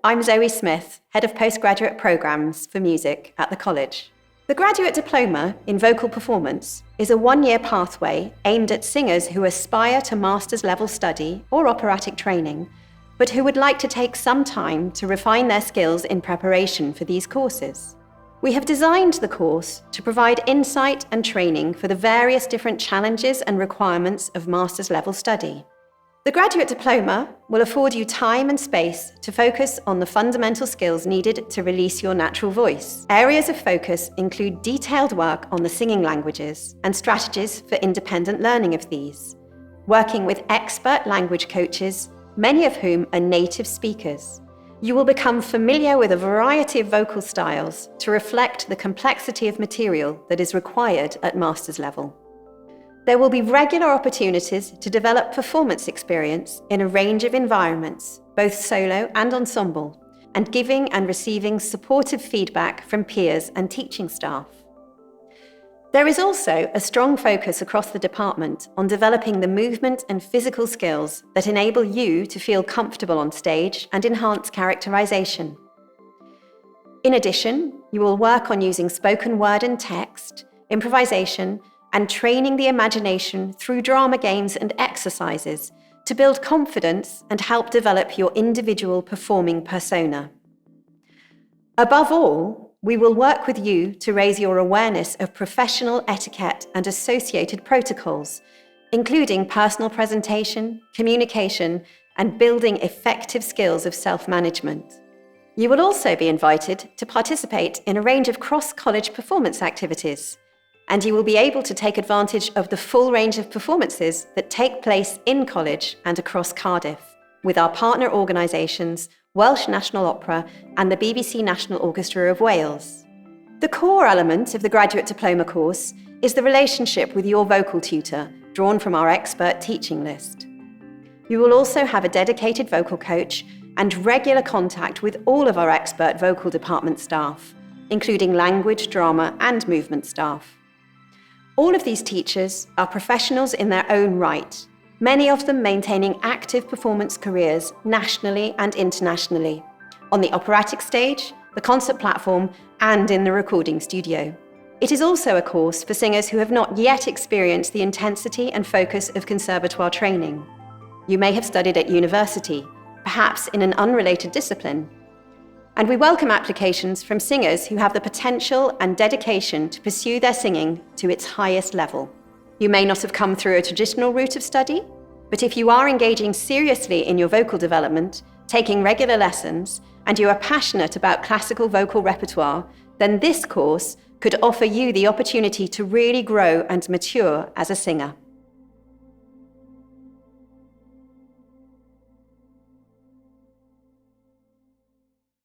I'm Zoë Smith, Head of Postgraduate Programmes for Music at the college. The Graduate Diploma in Vocal Performance is a one-year pathway aimed at singers who aspire to master's level study or operatic training, but who would like to take some time to refine their skills in preparation for these courses. We have designed the course to provide insight and training for the various different challenges and requirements of master's level study. The Graduate Diploma will afford you time and space to focus on the fundamental skills needed to release your natural voice. Areas of focus include detailed work on the singing languages and strategies for independent learning of these, working with expert language coaches, many of whom are native speakers. You will become familiar with a variety of vocal styles to reflect the complexity of material that is required at master's level. There will be regular opportunities to develop performance experience in a range of environments, both solo and ensemble, and giving and receiving supportive feedback from peers and teaching staff. There is also a strong focus across the department on developing the movement and physical skills that enable you to feel comfortable on stage and enhance characterization. In addition, you will work on using spoken word and text, improvisation, and training the imagination through drama games and exercises to build confidence and help develop your individual performing persona. Above all, we will work with you to raise your awareness of professional etiquette and associated protocols, including personal presentation, communication, and building effective skills of self-management. You will also be invited to participate in a range of cross-college performance activities, and you will be able to take advantage of the full range of performances that take place in college and across Cardiff, with our partner organisations, Welsh National Opera and the BBC National Orchestra of Wales. The core element of the Graduate Diploma course is the relationship with your vocal tutor, drawn from our expert teaching list. You will also have a dedicated vocal coach and regular contact with all of our expert vocal department staff, including language, drama and movement staff. All of these teachers are professionals in their own right, many of them maintaining active performance careers nationally and internationally, on the operatic stage, the concert platform, and in the recording studio. It is also a course for singers who have not yet experienced the intensity and focus of conservatoire training. You may have studied at university, perhaps in an unrelated discipline. And we welcome applications from singers who have the potential and dedication to pursue their singing to its highest level. You may not have come through a traditional route of study, but if you are engaging seriously in your vocal development, taking regular lessons, and you are passionate about classical vocal repertoire, then this course could offer you the opportunity to really grow and mature as a singer.